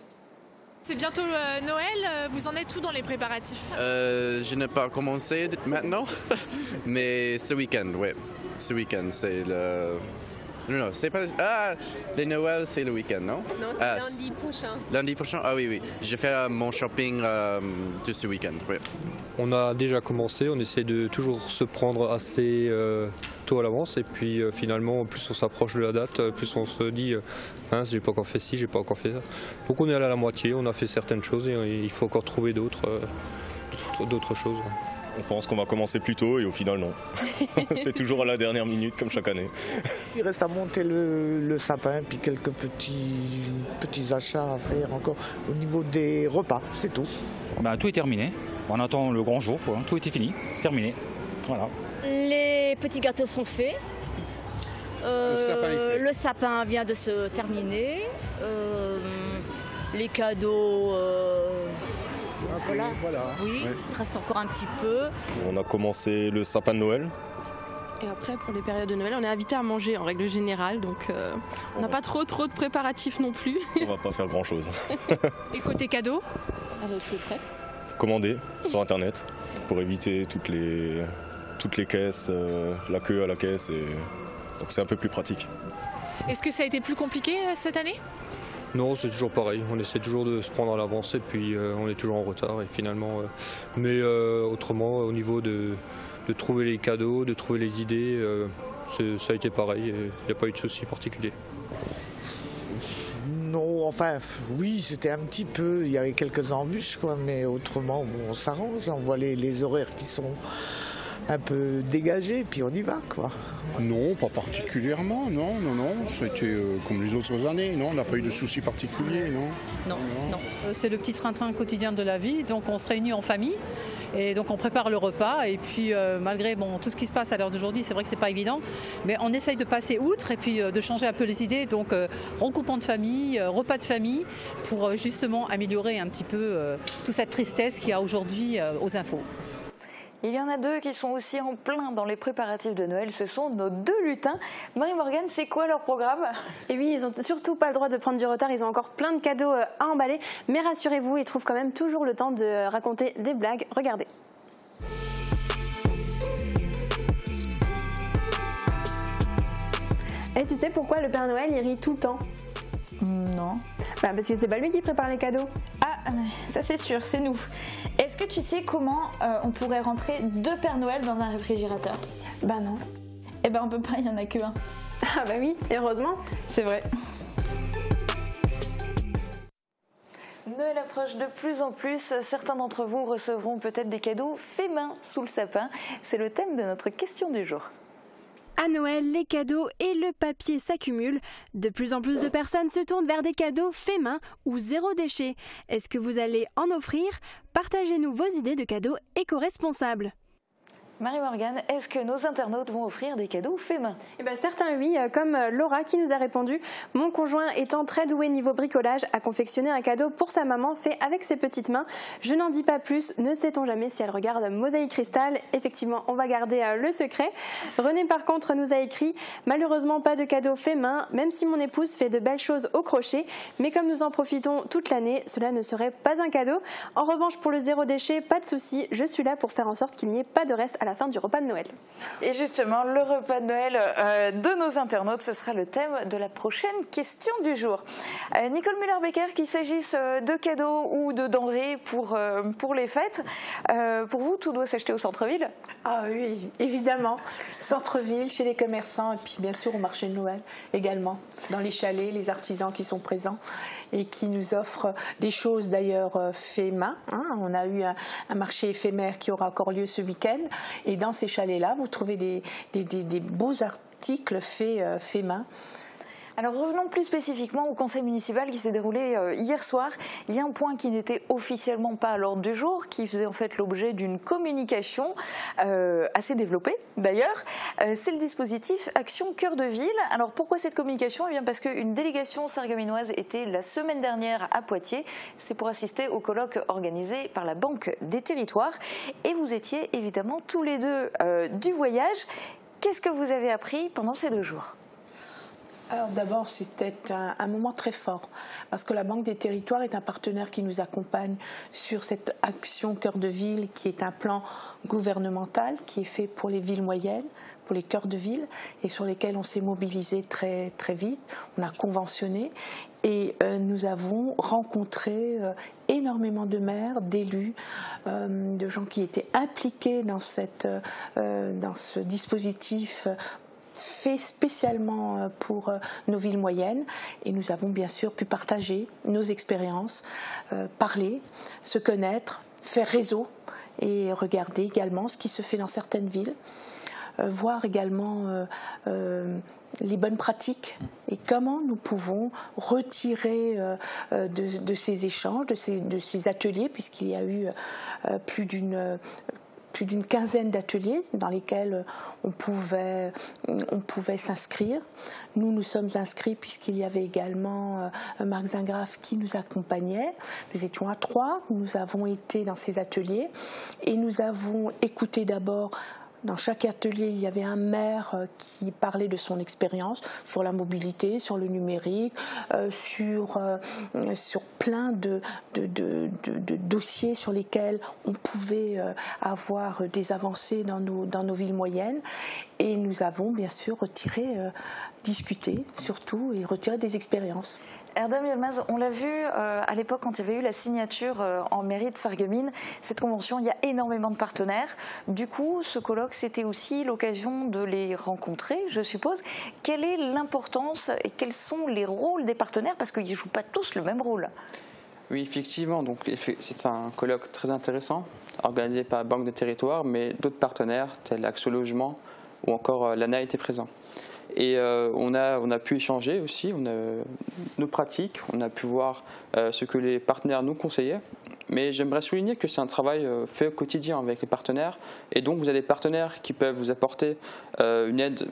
C'est bientôt Noël, vous en êtes où dans les préparatifs? Je n'ai pas commencé maintenant, mais ce week-end, oui. Ce week-end, c'est le... Non, c'est pas... Ah, les Noël, c'est le week-end, non? Non, c'est lundi prochain. Lundi prochain? Ah oui, oui. Je fais mon shopping de ce week-end, oui. On a déjà commencé, on essaie de toujours se prendre assez tôt à l'avance et puis finalement, plus on s'approche de la date, plus on se dit mince, j'ai pas encore fait ci, j'ai pas encore fait ça. Donc on est allé à la moitié, on a fait certaines choses et il faut encore trouver d'autres choses. On pense qu'on va commencer plus tôt et au final non. C'est toujours à la dernière minute comme chaque année. Il reste à monter le sapin puis quelques petits achats à faire encore au niveau des repas, c'est tout. Tout est terminé. On attend le grand jour, tout était fini, terminé. Voilà. Les petits gâteaux sont faits. Le sapin vient de se terminer. Les cadeaux... Voilà. Oui, ouais. Il reste encore un petit peu. On a commencé le sapin de Noël. Et après, pour les périodes de Noël, on est invité à manger en règle générale, donc on n'a pas trop de préparatifs non plus. On va pas faire grand-chose. Et côté cadeaux, tout est prêt. Commander sur Internet pour éviter toutes les caisses, la queue à la caisse, et donc c'est un peu plus pratique. Est-ce que ça a été plus compliqué cette année ? Non, c'est toujours pareil. On essaie toujours de se prendre à l'avance et puis on est toujours en retard. Et finalement, mais autrement, au niveau de trouver les cadeaux, de trouver les idées, ça a été pareil. Il n'y a pas eu de souci particulier. Non, enfin, oui, c'était un petit peu. Il y avait quelques embûches, quoi, mais autrement, on s'arrange. On voit les horaires qui sont un peu dégagé, puis on y va, quoi. Non, pas particulièrement, non. C'était comme les autres années, non, on n'a pas eu de soucis particuliers, non. Non. C'est le petit train-train quotidien de la vie, donc on se réunit en famille, et donc on prépare le repas, et puis malgré tout ce qui se passe à l'heure d'aujourd'hui, c'est vrai que c'est pas évident, mais on essaye de passer outre, et puis de changer un peu les idées, donc regroupement de famille, repas de famille, pour justement améliorer un petit peu toute cette tristesse qu'il y a aujourd'hui aux infos. Il y en a deux qui sont aussi en plein dans les préparatifs de Noël, ce sont nos deux lutins. Marie-Morgane, c'est quoi leur programme? Et oui, ils n'ont surtout pas le droit de prendre du retard, ils ont encore plein de cadeaux à emballer, mais rassurez-vous, ils trouvent quand même toujours le temps de raconter des blagues. Regardez. Et tu sais pourquoi le Père Noël il rit tout le temps? Non. Parce que c'est pas lui qui prépare les cadeaux. Ah, ça c'est sûr, c'est nous. Est-ce que tu sais comment on pourrait rentrer deux Pères Noël dans un réfrigérateur? Bah non. Eh ben on peut pas, il y en a que un. Ah bah oui, heureusement. C'est vrai. Noël approche de plus en plus. Certains d'entre vous recevront peut-être des cadeaux faits main sous le sapin. C'est le thème de notre question du jour. À Noël, les cadeaux et le papier s'accumulent. De plus en plus de personnes se tournent vers des cadeaux faits main ou zéro déchet. Est-ce que vous allez en offrir? Partagez-nous vos idées de cadeaux éco-responsables. Marie-Morgane, est-ce que nos internautes vont offrir des cadeaux faits main? Certains oui, comme Laura qui nous a répondu. Mon conjoint étant très doué niveau bricolage a confectionné un cadeau pour sa maman fait avec ses petites mains. Je n'en dis pas plus, ne sait-on jamais si elle regarde Mosaïque Cristal. Effectivement, on va garder le secret. René par contre nous a écrit « Malheureusement pas de cadeau fait main, même si mon épouse fait de belles choses au crochet. Mais comme nous en profitons toute l'année, cela ne serait pas un cadeau. En revanche pour le zéro déchet, pas de souci, je suis là pour faire en sorte qu'il n'y ait pas de reste à la fin du repas de Noël. » Et justement, le repas de Noël de nos internautes, ce sera le thème de la prochaine question du jour. Nicole Müller-Becker, qu'il s'agisse de cadeaux ou de denrées pour les fêtes, pour vous, tout doit s'acheter au centre-ville? Ah oui, évidemment. Centre-ville, chez les commerçants et puis bien sûr au marché de Noël également. Dans les chalets, les artisans qui sont présents et qui nous offrent des choses d'ailleurs fait main. On a eu un marché éphémère qui aura encore lieu ce week-end. Et dans ces chalets-là, vous trouvez des beaux articles faits main. Alors revenons plus spécifiquement au conseil municipal qui s'est déroulé hier soir. Il y a un point qui n'était officiellement pas à l'ordre du jour, qui faisait en fait l'objet d'une communication assez développée d'ailleurs. C'est le dispositif Action Cœur de Ville. Alors pourquoi cette communication? Eh bien parce qu'une délégation sarregueminoise était la semaine dernière à Poitiers. C'est pour assister au colloque organisé par la Banque des Territoires. Et vous étiez évidemment tous les deux du voyage. Qu'est-ce que vous avez appris pendant ces 2 jours? Alors d'abord, c'était un moment très fort parce que la Banque des Territoires est un partenaire qui nous accompagne sur cette action Cœur de Ville qui est un plan gouvernemental qui est fait pour les villes moyennes, pour les cœurs de ville et sur lesquels on s'est mobilisé très, très vite. On a conventionné et nous avons rencontré énormément de maires, d'élus, de gens qui étaient impliqués dans ce dispositif fait spécialement pour nos villes moyennes et nous avons bien sûr pu partager nos expériences, parler, se connaître, faire réseau et regarder également ce qui se fait dans certaines villes, voir également les bonnes pratiques et comment nous pouvons retirer de ces échanges, de ces ateliers, puisqu'il y a eu plus d'une quinzaine d'ateliers dans lesquels on pouvait s'inscrire. Nous sommes inscrits puisqu'il y avait également Marc Zingraf qui nous accompagnait. Nous étions à 3, nous avons été dans ces ateliers et nous avons écouté d'abord. Dans chaque atelier, il y avait un maire qui parlait de son expérience sur la mobilité, sur le numérique, sur plein de dossiers sur lesquels on pouvait avoir des avancées dans nos villes moyennes. Et nous avons bien sûr discuté surtout et retiré des expériences. Erdem Yilmaz, on l'a vu à l'époque quand il y avait eu la signature en mairie de Sarreguemines, cette convention, il y a énormément de partenaires. Du coup, ce colloque, c'était aussi l'occasion de les rencontrer, je suppose. Quelle est l'importance et quels sont les rôles des partenaires? Parce qu'ils ne jouent pas tous le même rôle. Oui, effectivement. Donc, c'est un colloque très intéressant, organisé par la Banque des Territoires, mais d'autres partenaires, tels Action Logement ou encore l'ANA étaient présents. Et on a pu échanger aussi, nos pratiques, on a pu voir ce que les partenaires nous conseillaient. Mais j'aimerais souligner que c'est un travail fait au quotidien avec les partenaires. Et donc vous avez des partenaires qui peuvent vous apporter une aide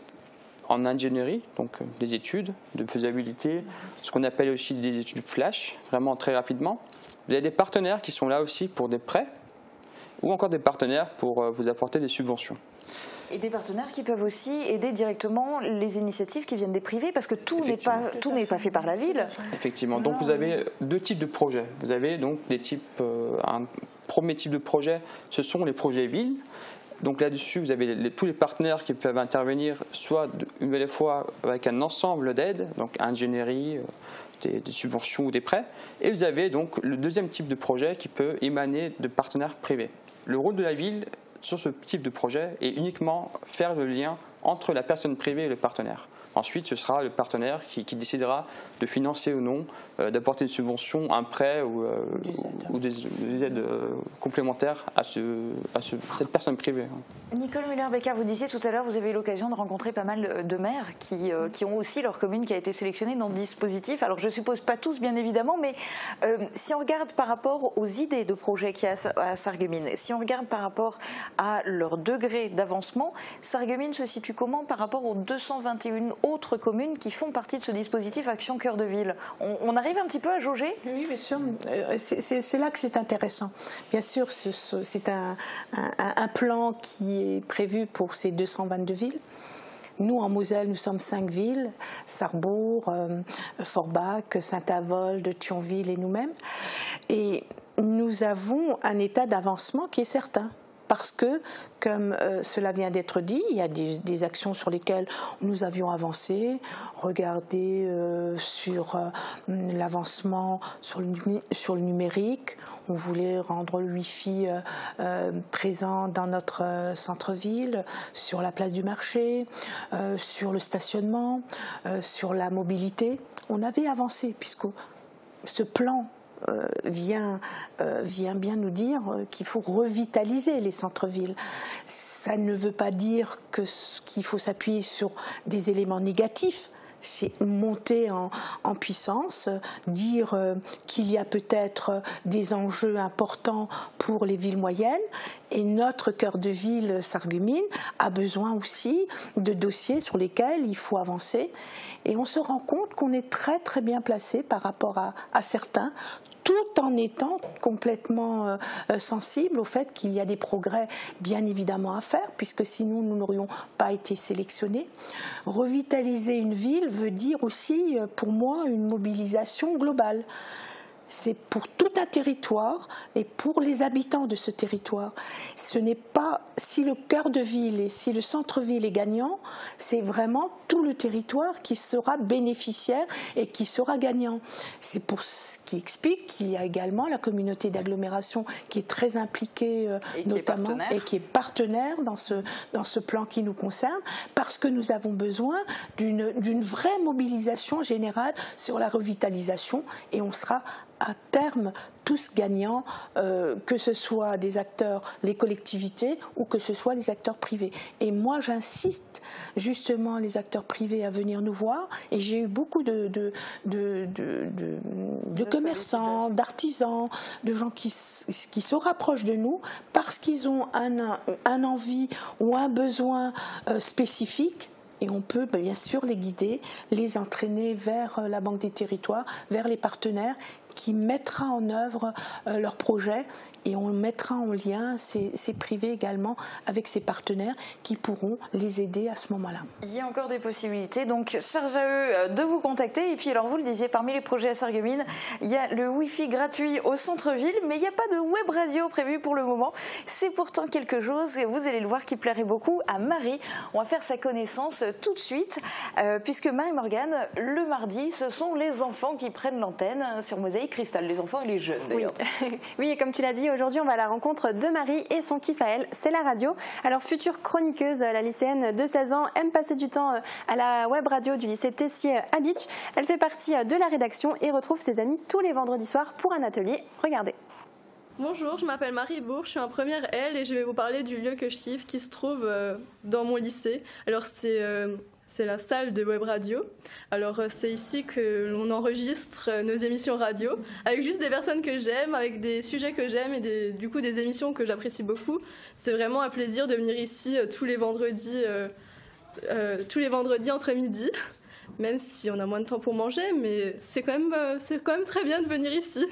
en ingénierie, donc des études de faisabilité, ce qu'on appelle aussi des études flash, vraiment très rapidement. Vous avez des partenaires qui sont là aussi pour des prêts ou encore des partenaires pour vous apporter des subventions. Et des partenaires qui peuvent aussi aider directement les initiatives qui viennent des privés, parce que tout n'est pas fait par la ville. Effectivement. Donc vous avez 2 types de projets. Vous avez donc un premier type de projet, ce sont les projets villes. Donc là-dessus, vous avez tous les partenaires qui peuvent intervenir, soit une nouvelle fois avec un ensemble d'aides, donc ingénierie, des subventions ou des prêts. Et vous avez donc le deuxième type de projet qui peut émaner de partenaires privés. Le rôle de la ville sur ce type de projet est uniquement faire le lien entre la personne privée et le partenaire. Ensuite, ce sera le partenaire qui décidera de financer ou non, d'apporter une subvention, un prêt ou des aides complémentaires à cette personne privée. Nicole Müller-Becker, vous disiez tout à l'heure, vous avez eu l'occasion de rencontrer pas mal de maires qui ont aussi leur commune qui a été sélectionnée dans le dispositif. Alors je suppose pas tous bien évidemment, mais si on regarde par rapport aux idées de projets qu'il y a à Sarreguemines, si on regarde par rapport à leur degré d'avancement, Sarreguemines se situe comment par rapport aux 221 autres communes qui font partie de ce dispositif Action Cœur de Ville? On arrive un petit peu à jauger? Oui, bien sûr. C'est là que c'est intéressant. Bien sûr, c'est un plan qui est prévu pour ces 222 villes. Nous, en Moselle, nous sommes 5 villes, Sarrebourg, Forbach, Saint-Avold, Thionville et nous-mêmes. Et nous avons un état d'avancement qui est certain. Parce que, comme cela vient d'être dit, il y a des actions sur lesquelles nous avions avancé. Regardez sur l'avancement sur le numérique. On voulait rendre le Wi-Fi présent dans notre centre-ville, sur la place du marché, sur le stationnement, sur la mobilité. On avait avancé puisque ce plan vient bien nous dire qu'il faut revitaliser les centres-villes. Ça ne veut pas dire qu'il faut s'appuyer sur des éléments négatifs. c'est monter en puissance, dire qu'il y a peut-être des enjeux importants pour les villes moyennes. Et notre cœur de ville, Sarreguemines, a besoin aussi de dossiers sur lesquels il faut avancer. Et on se rend compte qu'on est très très bien placé par rapport à certains, tout en étant complètement sensible au fait qu'il y a des progrès bien évidemment à faire, puisque sinon nous n'aurions pas été sélectionnés. Revitaliser une ville veut dire aussi, pour moi, une mobilisation globale. C'est pour tout un territoire et pour les habitants de ce territoire. Ce n'est pas si le cœur de ville et si le centre-ville est gagnant, c'est vraiment tout le territoire qui sera bénéficiaire et qui sera gagnant. C'est pour ce qui explique qu'il y a également la communauté d'agglomération qui est très impliquée notamment et qui est partenaire dans ce plan qui nous concerne, parce que nous avons besoin d'une vraie mobilisation générale sur la revitalisation, et on sera à terme tous gagnants, que ce soit des acteurs, les collectivités, ou que ce soit les acteurs privés. Et moi, j'insiste justement les acteurs privés à venir nous voir, et j'ai eu beaucoup de commerçants, d'artisans, de gens qui se rapprochent de nous parce qu'ils ont un envie ou un besoin spécifique. Et on peut bien sûr les guider, les entraîner vers la Banque des Territoires, vers les partenaires qui mettra en œuvre leur projet, et on mettra en lien ces privés également avec ces partenaires qui pourront les aider à ce moment-là. Il y a encore des possibilités, donc charge à eux de vous contacter. Et puis alors vous le disiez, parmi les projets à Sarreguemines, il y a le Wi-Fi gratuit au centre-ville, mais il n'y a pas de web radio prévu pour le moment. C'est pourtant quelque chose, vous allez le voir, qui plairait beaucoup à Marie. On va faire sa connaissance tout de suite, puisque Marie-Morgane, le mardi, ce sont les enfants qui prennent l'antenne sur Mosaïque Cristal, les enfants et les jeunes d'ailleurs. Oui. Oui, et comme tu l'as dit, aujourd'hui on va à la rencontre de Marie et son kiff à elle, c'est la radio. Alors future chroniqueuse, la lycéenne de 16 ans aime passer du temps à la web radio du lycée Tessier à Beach. Elle fait partie de la rédaction et retrouve ses amis tous les vendredis soirs pour un atelier. Regardez. Bonjour, je m'appelle Marie Bourg, je suis en première L et je vais vous parler du lieu que je kiffe qui se trouve dans mon lycée. Alors c'est la salle de web radio. Alors c'est ici que l'on enregistre nos émissions radio avec juste des personnes que j'aime, avec des sujets que j'aime et du coup des émissions que j'apprécie beaucoup. C'est vraiment un plaisir de venir ici tous les vendredis entre midi, même si on a moins de temps pour manger, mais c'est quand même très bien de venir ici.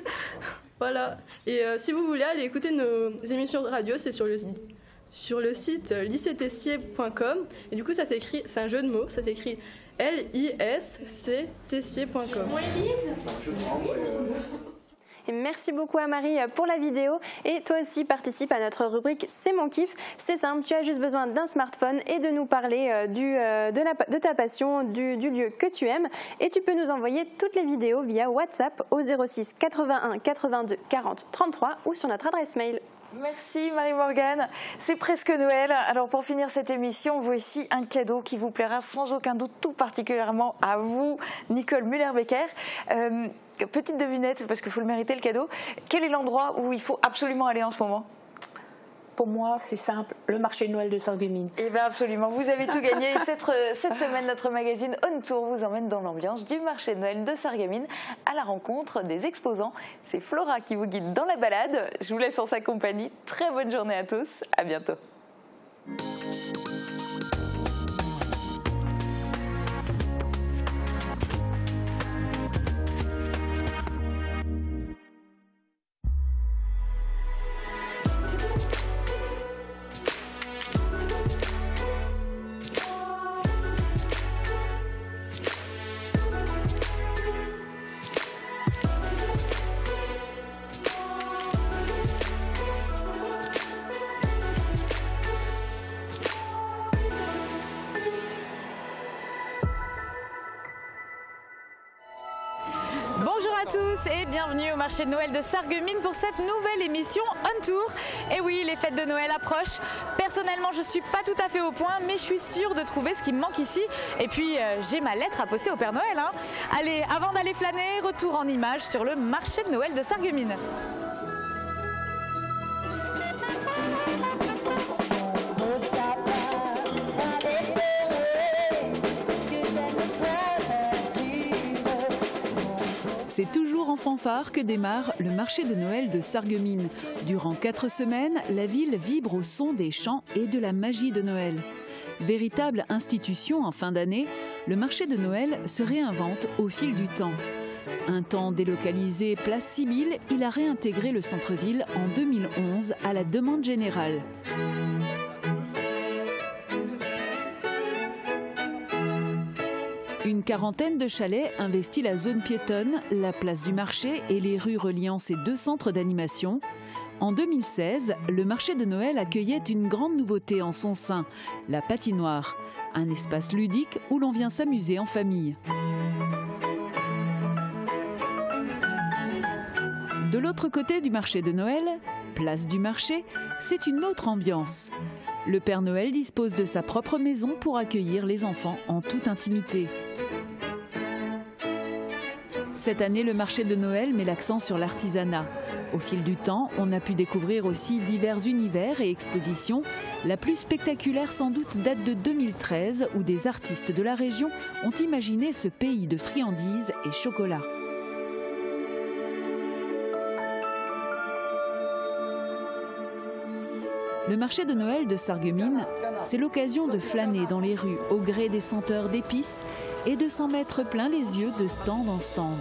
Voilà. Et si vous voulez aller écouter nos émissions de radio, c'est sur le site lycéetessier.com, et du coup ça s'écrit, c'est un jeu de mots, ça s'écrit LISC Tessier.com. Et merci beaucoup à Marie pour la vidéo, et toi aussi participe à notre rubrique C'est mon kiff. C'est simple, tu as juste besoin d'un smartphone et de nous parler de ta passion, du lieu que tu aimes, et tu peux nous envoyer toutes les vidéos via WhatsApp au 06 81 82 40 33 ou sur notre adresse mail. Merci Marie-Morgane, c'est presque Noël. Alors pour finir cette émission, voici un cadeau qui vous plaira sans aucun doute, tout particulièrement à vous, Nicole Müller-Becker. Petite devinette, parce qu'il faut le mériter le cadeau. Quel est l'endroit où il faut absolument aller en ce moment ? Pour moi, c'est simple, le marché de Noël de Sarreguemines. Eh bien absolument, vous avez tout gagné. Cette semaine, notre magazine On Tour vous emmène dans l'ambiance du marché de Noël de Sarreguemines à la rencontre des exposants. C'est Flora qui vous guide dans la balade. Je vous laisse en sa compagnie. Très bonne journée à tous, à bientôt. Bonjour à tous et bienvenue au marché de Noël de Sarreguemines pour cette nouvelle émission On Tour. Et oui, les fêtes de Noël approchent. Personnellement, je ne suis pas tout à fait au point, mais je suis sûre de trouver ce qui me manque ici. Et puis, j'ai ma lettre à poster au Père Noël. Allez, avant d'aller flâner, retour en images sur le marché de Noël de Sarreguemines. Que j'aime toi. C'est toujours en fanfare que démarre le marché de Noël de Sarreguemines. Durant 4 semaines, la ville vibre au son des chants et de la magie de Noël. Véritable institution en fin d'année, le marché de Noël se réinvente au fil du temps. Un temps délocalisé place Sibylle, il a réintégré le centre-ville en 2011 à la demande générale. Une quarantaine de chalets investit la zone piétonne, la place du marché et les rues reliant ces 2 centres d'animation. En 2016, le marché de Noël accueillait une grande nouveauté en son sein, la patinoire, un espace ludique où l'on vient s'amuser en famille. De l'autre côté du marché de Noël, place du marché, c'est une autre ambiance. Le Père Noël dispose de sa propre maison pour accueillir les enfants en toute intimité. Cette année, le marché de Noël met l'accent sur l'artisanat. Au fil du temps, on a pu découvrir aussi divers univers et expositions. La plus spectaculaire sans doute date de 2013 où des artistes de la région ont imaginé ce pays de friandises et chocolat. Le marché de Noël de Sarreguemines, c'est l'occasion de flâner dans les rues au gré des senteurs d'épices et de s'en mettre plein les yeux de stand en stand.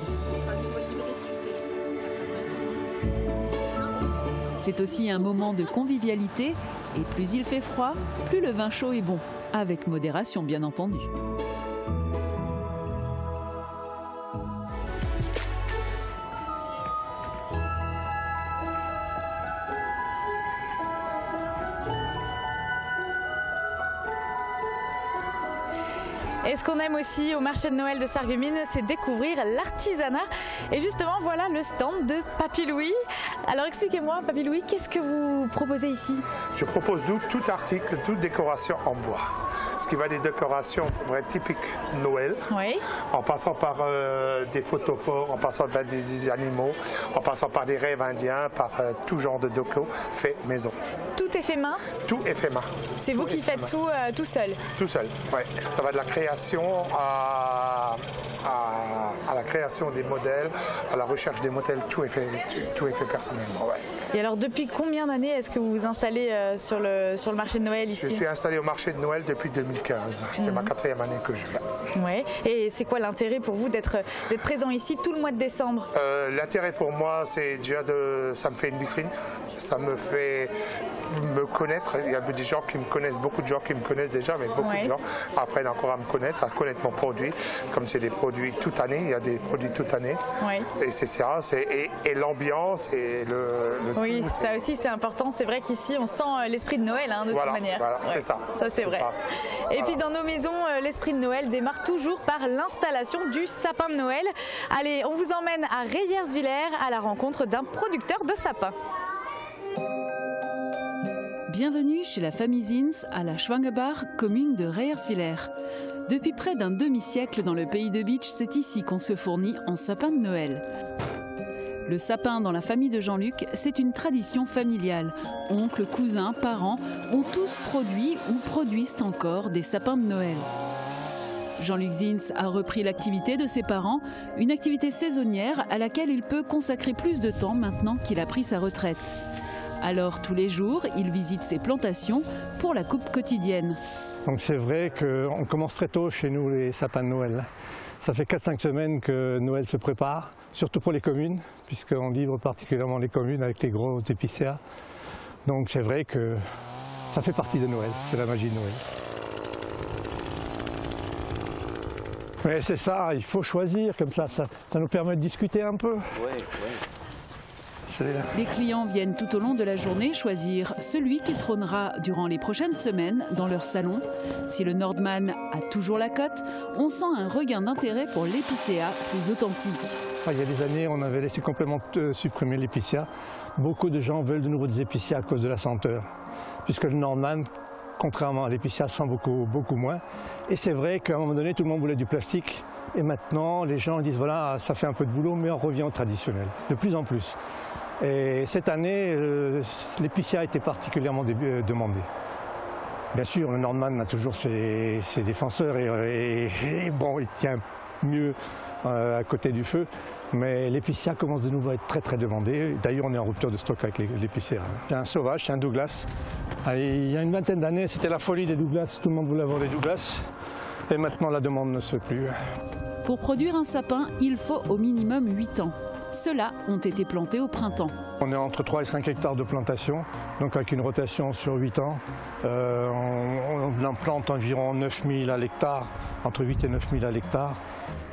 C'est aussi un moment de convivialité et plus il fait froid, plus le vin chaud est bon, avec modération bien entendu. Et ce qu'on aime aussi au marché de Noël de Sarreguemines, c'est découvrir l'artisanat. Et justement, voilà le stand de Papy Louis. Alors expliquez-moi, Papy Louis, qu'est-ce que vous proposez ici? Je propose tout article, toute décoration en bois. Ce qui va des décorations vraies typiques Noël, oui, en passant par des photos forts, en passant par des animaux, en passant par des rêves indiens, par tout genre de déco fait maison. Tout est fait main? Tout est fait main. C'est vous qui faites tout tout seul? Tout seul, oui. Ça va de la création à la création des modèles, à la recherche des modèles, tout est fait personnellement. Ouais. Et alors depuis combien d'années est-ce que vous vous installez sur le marché de Noël ici? Je suis installé au marché de Noël depuis 2015. C'est ma 4e année que je viens. Ouais. Et c'est quoi l'intérêt pour vous d'être présent ici tout le mois de décembre? L'intérêt pour moi, c'est déjà ça me fait une vitrine, ça me fait me connaître. Il y a des gens qui me connaissent, beaucoup de gens qui me connaissent déjà, mais beaucoup de gens apprennent encore à me connaître mon produit. Comme c'est des produits toute année, il y a des produits toute année. Oui. Et c'est ça, et l'ambiance et le oui, tout, ça aussi c'est important. C'est vrai qu'ici on sent l'esprit de Noël de toute manière. Voilà, c'est ça. Ça c'est vrai. Ça. Et puis dans nos maisons, l'esprit de Noël démarre toujours par l'installation du sapin de Noël. Allez, on vous emmène à Reyersviller à la rencontre d'un producteur de sapins. Bienvenue chez la famille Zins à la Schwangebar, commune de Reyersviller. Depuis près d'un demi-siècle dans le pays de Bitche, c'est ici qu'on se fournit en sapin de Noël. Le sapin dans la famille de Jean-Luc, c'est une tradition familiale. Oncles, cousins, parents ont tous produit ou produisent encore des sapins de Noël. Jean-Luc Zins a repris l'activité de ses parents, une activité saisonnière à laquelle il peut consacrer plus de temps maintenant qu'il a pris sa retraite. Alors tous les jours, il visite ses plantations pour la coupe quotidienne. Donc c'est vrai qu'on commence très tôt chez nous les sapins de Noël. Ça fait 4-5 semaines que Noël se prépare, surtout pour les communes, puisqu'on livre particulièrement les communes avec les gros épicéas. Donc c'est vrai que ça fait partie de Noël, c'est la magie de Noël. Mais c'est ça, il faut choisir comme ça nous permet de discuter un peu. Les clients viennent tout au long de la journée choisir celui qui trônera durant les prochaines semaines dans leur salon. Si le Nordman a toujours la cote, on sent un regain d'intérêt pour l'épicéa plus authentique. Il y a des années, on avait laissé complètement supprimer l'épicéa. Beaucoup de gens veulent de nouveau des épicéas à cause de la senteur, puisque le Nordman, contrairement à l'épicéa, sent beaucoup moins. Et c'est vrai qu'à un moment donné, tout le monde voulait du plastique. Et maintenant, les gens disent, voilà, ça fait un peu de boulot, mais on revient au traditionnel, de plus en plus. Et cette année, l'épicéa a été particulièrement demandé. Bien sûr, le Nordman a toujours ses défenseurs et bon, il tient mieux à côté du feu. Mais l'épicéa commence de nouveau à être très très demandé. D'ailleurs, on est en rupture de stock avec l'épicéa. C'est un sauvage, c'est un Douglas. Il y a une vingtaine d'années, c'était la folie des Douglas. Tout le monde voulait avoir des Douglas. Et maintenant, la demande ne se fait plus. Pour produire un sapin, il faut au minimum 8 ans. Ceux-là ont été plantés au printemps. On est entre 3 et 5 hectares de plantation, donc avec une rotation sur 8 ans. On en plante environ 9000 à l'hectare, entre 8 et 9000 à l'hectare.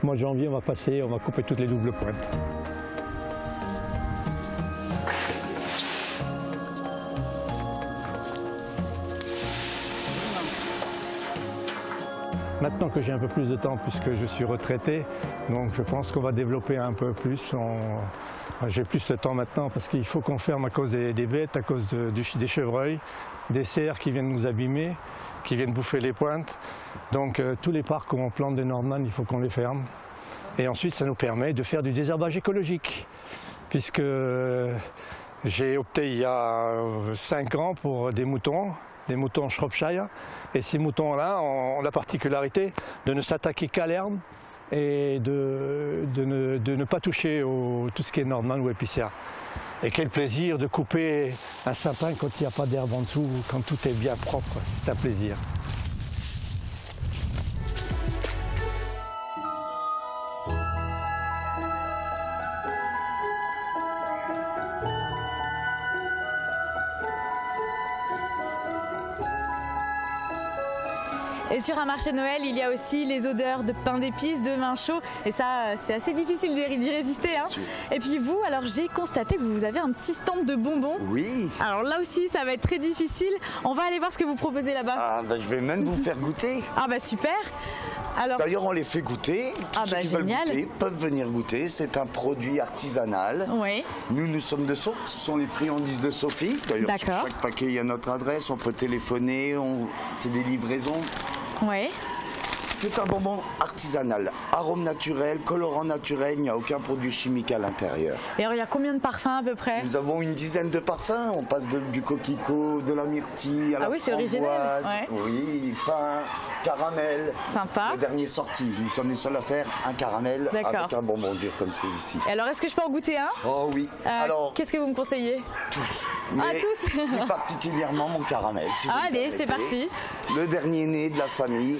Au mois de janvier, on va couper toutes les doubles pointes. Maintenant que j'ai un peu plus de temps, puisque je suis retraité, donc je pense qu'on va développer un peu plus. J'ai plus le temps maintenant parce qu'il faut qu'on ferme à cause des bêtes, à cause des chevreuils, des cerfs qui viennent nous abîmer, qui viennent bouffer les pointes. Donc tous les parcs où on plante des Nordman, il faut qu'on les ferme. Et ensuite, ça nous permet de faire du désherbage écologique, puisque j'ai opté il y a 5 ans pour des moutons Shropshire. Et ces moutons-là ont la particularité de ne s'attaquer qu'à l'herbe et de ne pas toucher tout ce qui est Nordman ou épicéa. Et quel plaisir de couper un sapin quand il n'y a pas d'herbe en dessous, quand tout est bien propre, c'est un plaisir. Et sur un marché de Noël, il y a aussi les odeurs de pain d'épices, de vin chaud. Et ça, c'est assez difficile d'y résister. Hein. Et puis vous, alors j'ai constaté que vous avez un petit stand de bonbons. Oui. Alors là aussi, ça va être très difficile. On va aller voir ce que vous proposez là-bas. Ah, bah, je vais même vous faire goûter. Ah bah super. D'ailleurs, on les fait goûter. Tous ceux qui veulent goûter peuvent venir goûter. C'est un produit artisanal. Oui. Nous sommes de Sourdes. Ce sont les friandises de Sophie. D'ailleurs, sur chaque paquet, il y a notre adresse. On peut téléphoner. On fait des livraisons. Oui. C'est un bonbon artisanal, arôme naturel, colorant naturel, il n'y a aucun produit chimique à l'intérieur. Et alors il y a combien de parfums à peu près? Nous avons une dizaine de parfums, on passe du coquelicot, de la myrtille à la framboise, c'est original. Ouais. Oui, pain, caramel. Sympa. Le dernier sorti, nous sommes les seuls à faire un caramel avec un bonbon dur comme celui-ci. Et alors est-ce que je peux en goûter un? Oh oui. Alors, qu'est-ce que vous me conseillez? Tous. Tous. Plus particulièrement mon caramel. Si allez, c'est parti. Le dernier né de la famille.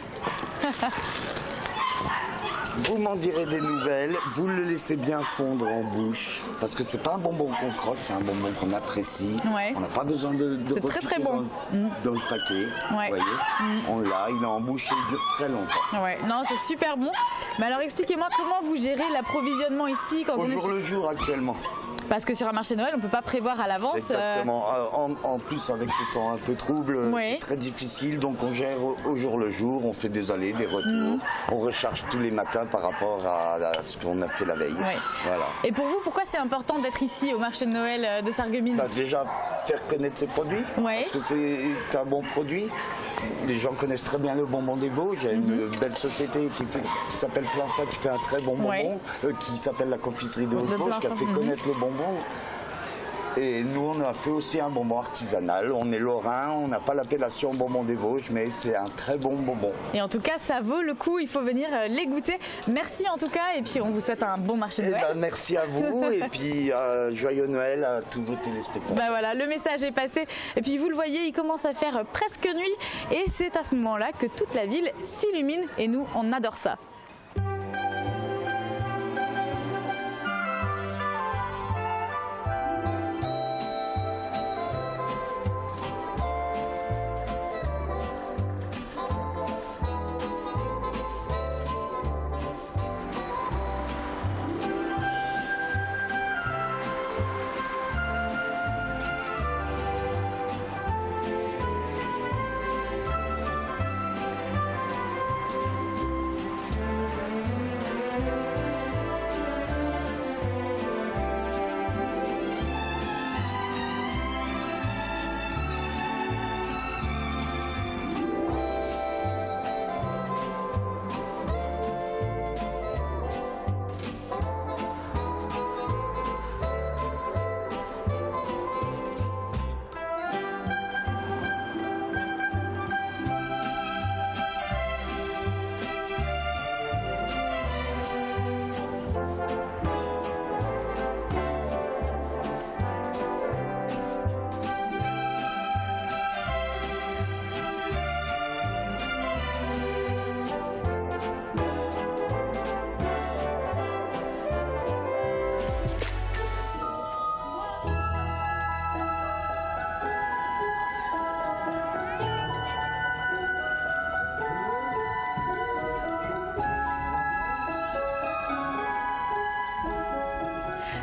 Vous m'en direz des nouvelles, vous le laissez bien fondre en bouche, parce que c'est pas un bonbon qu'on croque, c'est un bonbon qu'on apprécie. Ouais. On n'a pas besoin de c'est très très bon. Dans le paquet, vous voyez. On l'a, il est en bouche et il dure très longtemps. Ouais, non, c'est super bon. Mais alors expliquez-moi comment vous gérez l'approvisionnement ici quand on est jour le jour actuellement. Parce que sur un marché de Noël, on ne peut pas prévoir à l'avance. Exactement. En plus, avec ce temps un peu trouble, c'est très difficile. Donc, on gère au jour le jour. On fait des allers, des retours. On recharge tous les matins par rapport à ce qu'on a fait la veille. Voilà. Et pour vous, pourquoi c'est important d'être ici au marché de Noël de Sarreguemines? Déjà, faire connaître ces produits. Parce que c'est un bon produit. Les gens connaissent très bien le bonbon des Vosges. Il y a une belle société qui s'appelle Planfa, qui fait un très bon bonbon, qui s'appelle la confiserie de Haute-Vosges, qui a fait connaître le bonbon. Et nous, on a fait aussi un bonbon artisanal. On est lorrain, on n'a pas l'appellation bonbon des Vosges, mais c'est un très bon bonbon. Et en tout cas, ça vaut le coup, il faut venir les goûter. Merci en tout cas, et puis on vous souhaite un bon marché de Noël. Merci à vous, et puis joyeux Noël à tous vos téléspectateurs. Voilà, le message est passé. Et puis vous le voyez, il commence à faire presque nuit, et c'est à ce moment-là que toute la ville s'illumine, et nous, on adore ça.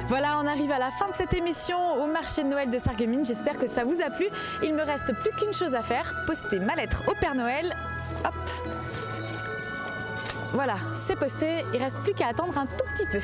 Voilà, on arrive à la fin de cette émission au marché de Noël de Sarreguemines. J'espère que ça vous a plu. Il me reste plus qu'une chose à faire, poster ma lettre au Père Noël. Hop. Voilà, c'est posté. Il reste plus qu'à attendre un tout petit peu.